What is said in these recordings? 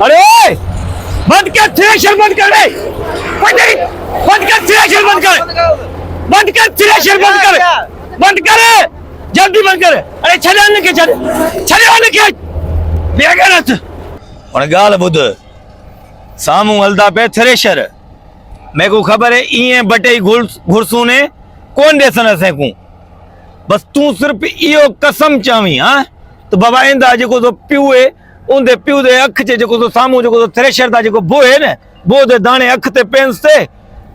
अरे बंद कर थ्रेशर, बंद कर रे, बंद कर थ्रेशर, बंद कर, बंद कर थ्रेशर, बंद कर, बंद कर, जल्दी बंद कर। अरे छड़ाने के छड़ाने के बेगरत और गाल बुध सामू हलदा पे थ्रेशर। मैं को खबर है इए बटे घुरसू ने कौन देसन असे को बस तू सिर्फ इो कसम चावी। हां तो बाबा इंदा जो तो प्यू है उनदे प्यू दे अख च जो सामू जो थ्रेशर दा जो बो है ने बो दे दाने अख ते पेंस ते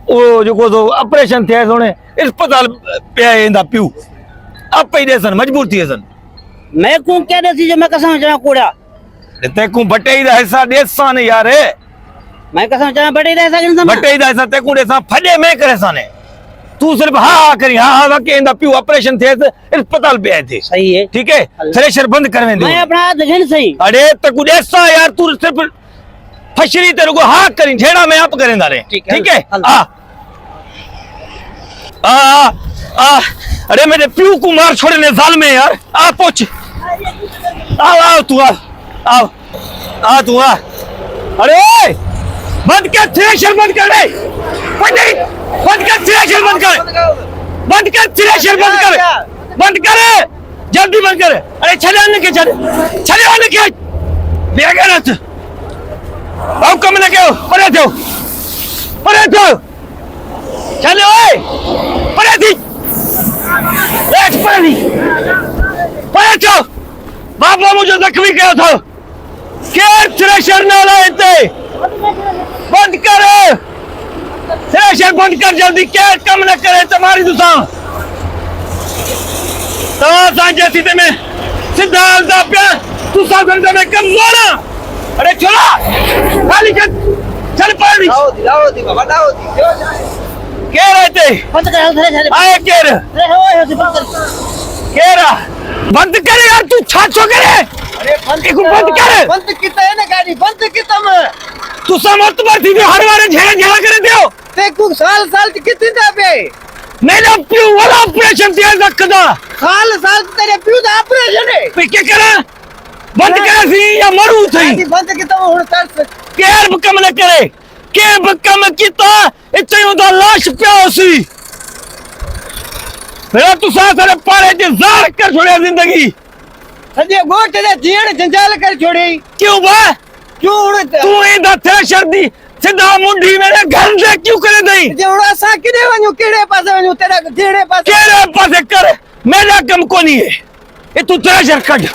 ओ जो तो ऑपरेशन थे सोने अस्पताल पे इंदा प्यू अब पे देसन मजबूर थी सन। मैं को क्या देसी जो मैं कसम चा कूड़ा ते को बटे दा हिस्सा देसा ने यार मैं कसम चा बटे दा हिस्सा बटे दा हिस्सा ते को देसा फडे में करे साने तू सिर्फ हाँ करी हाँ वाकई इंदा प्यू ऑपरेशन थे अस्पताल पे आए थे। सही है ठीक है थ्रेशर बंद करवे दे। मैं अपना हाथ देखन सही। अरे तो कुछ ऐसा यार तू सिर्फ फशरी तेरे को हाँ करी झेड़ा में आप करेंदा रे। ठीक है आ अरे मेरे प्यू को मार छोड़ने जाल में यार आ पहुंच आओ तू आ तू आ। अरे बंद कर थ्रेशर, बंद कर रे, बंद कर थ्रेशर, बंद कर, बंद कर थ्रेशर, बंद कर, बंद कर, जल्दी बंद कर। अरे छड़ाने के बेगरत आओ कम न के परे थे चलो ओए परे थी परे थे बाबा मुझे जख्मी किया था के थ्रेशर ना लाए थे। बंद कर थ्रेशर, बंद कर जल्दी के कम न करे तुम्हारी दुसा तो जैसी ते में सीधा हलदा पे तू साधन में कम जोड़ा। अरे चला खाली चल पानी लाओ दी बाबा लाओ दी के रहते बंद कर थ्रेशर आए के केरा बंद कर यार तू छाछो करे। अरे बंद किता है ना गाड़ी बंद किता मैं तू समत बरती दे हर बार झेड़ा करे दियो ते को साल कितने दा पे मेरा प्यू वाला ऑपरेशन दिया रखदा साल तेरे प्यू दा ऑपरेशन है पे क्या करा बंद करे सी या मरू थई बंद किता हुन तरस केर बकम न करे के बकम किता इते उदा लाश पिया सी मेरा तू सारे पारे जे जार कर छोड़िया जिंदगी सजे गोट दे जीण जंजाल कर छोड़ी क्यों बा क्यों तू इंदा थ्रेशर दी सीधा मुंडी मेरे घर से क्यों करे दई जेवड़ा सा किने वणु केड़े पासे वणु तेरा जेड़े पासे केड़े पासे कर मेरा कम कोनी है ए तू थ्रेशर कढ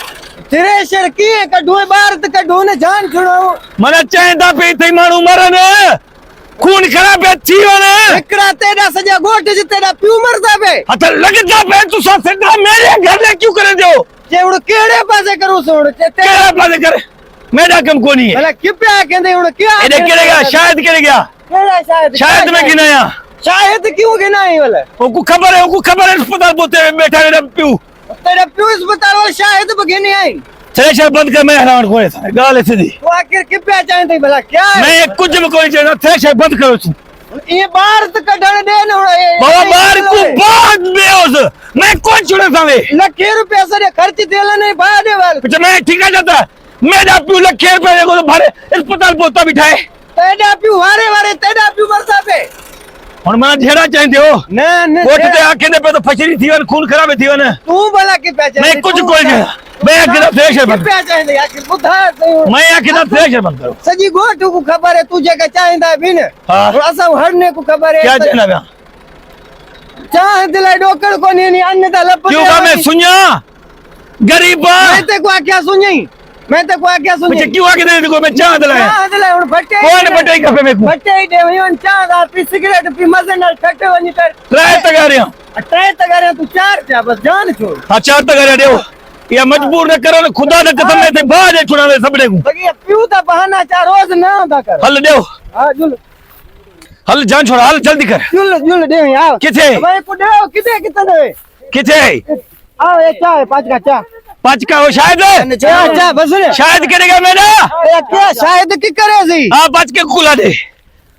थ्रेशर की कढो बाहर त कढो ने जान छुड़ो मने चाहदा पे थई मानू मरन खून खराब है थियो ने एकड़ा तेरा सजा गोट जी तेरा प्यू मरदा पे हथ लगदा पे तू सा सीधा मेरे घर से क्यों करे दो जेवड़ केड़े पासे करू सोड़ केड़े पासे कर मेरा कम कोनी है भला किप्या कहंदे हुन क्या एने केड़े गया शायद केड़े गया केड़ा शायद में गिनाया शायद क्यों गिनाई वाला ओको खबर है अस्पताल बोते बैठा मेरा प्यू तेरा प्यू अस्पताल वाला शायद बगिनी आई थ्रेशर बंद कर मैं हरान कोने था गाल सीधी वो आखिर किप्या चाहते भला क्या है मैं कुछ भी कोई चाहता थ्रेशर बंद करो तू ये बाहर त कढण दे न बाबा बाहर को बाद बेहोश मैं कौन छुड़े सावे लाख रुपया से खर्च देला नहीं बाद वाल कुछ मैं ठीक है जाता मेरा प्यू लाख रुपया को तो भरे अस्पताल पोता बिठाए तेरा प्यू वारे तेरा प्यू मरता पे हुन मैं झेड़ा चाहते हो न कोट ते आके ने पे तो फसरी थी और खून खराब थी ने तू भला के पहचान मैं कुछ कोई नहीं मैं आके थ्रेशर बंद पहचान दे आखिर बुधा मैं आके थ्रेशर बंद करो सजी गोट को खबर है तुझे का चाहता है बिन थोड़ा सा हरने को खबर है क्या चाहना बया चाह दिला डोकड़ को नहीं अन्य दा लप क्यों का मैं सुनिया गरीबा मैं ते को क्या सुनी मैं तो को क्या सुनी मुझे क्यों आके दे देखो मैं चाह दिलाया हुन फटे कौन बटे का पे मैं को फटे दे वन चाह दा पी सिगरेट पी मजे नाल ठट्टे वनी कर ट्राई तगारे तू चार चा बस जान छोड़ हां चार तगारे देओ या मजबूर न करो खुदा ने कसम में थे बाजे छुड़ावे सबने को बगी प्यू ता बहाना चा रोज ना दा कर हल देओ हां जुल हल जान छोड़ हल जल्दी कर जुल दे यार किथे भाई को दे कितने दे किथे आओ ये चाय पांच का हो शायद अच्छा बस शायद करेगा मेरा क्या शायद की करे सी हां 5 के कुला दे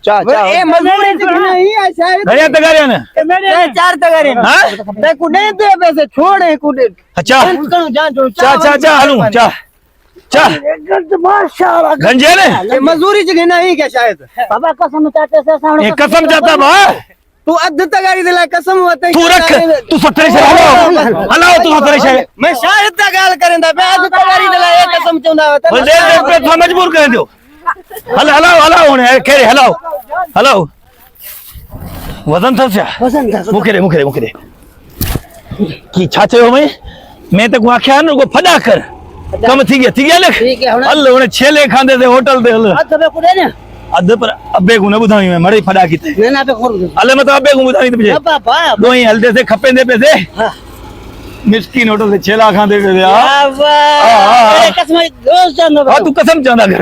चा ए मजबूरी नहीं है शायद घड़िया तगारे ने मेरे 4 तगारे हां ते को दे पैसे छोड़े को दे अच्छा जान छोड़ चा हलूं चा चल माशाल्लाह गंजे ने ये मजदूरी जगह नहीं क्या शायद बाबा कसम चाहते से सामने ये कसम चाहता बा तू अध तगारी दिला कसम होते तू रख तू 70 से हलाओ तू 70 से मैं शायद ता गाल करेंदा मैं अध तगारी दिला ये कसम चुंदा होता बोल दे पे तो मजबूर कर दो हलाओ ने कह रहे हलाओ वजन था क्या मुखे की छाचे हो मैं तो आख्या न को फड़ा कर कम थी गया लिख ठीक है हल हुन छेले खांदे ते होटल ते हल हाथ पे कुड़े ने अध पर अबे को न बुधाई मैं मड़ी फड़ा कीते ना पे खोल दे हले मत अबे को बुधाई ते बाबा दो ही हलदे से खपे दे पैसे हां मिस्किन होटल से छेला खांदे पे बाबा कसम दोस्त जान हां तू कसम चांदा कर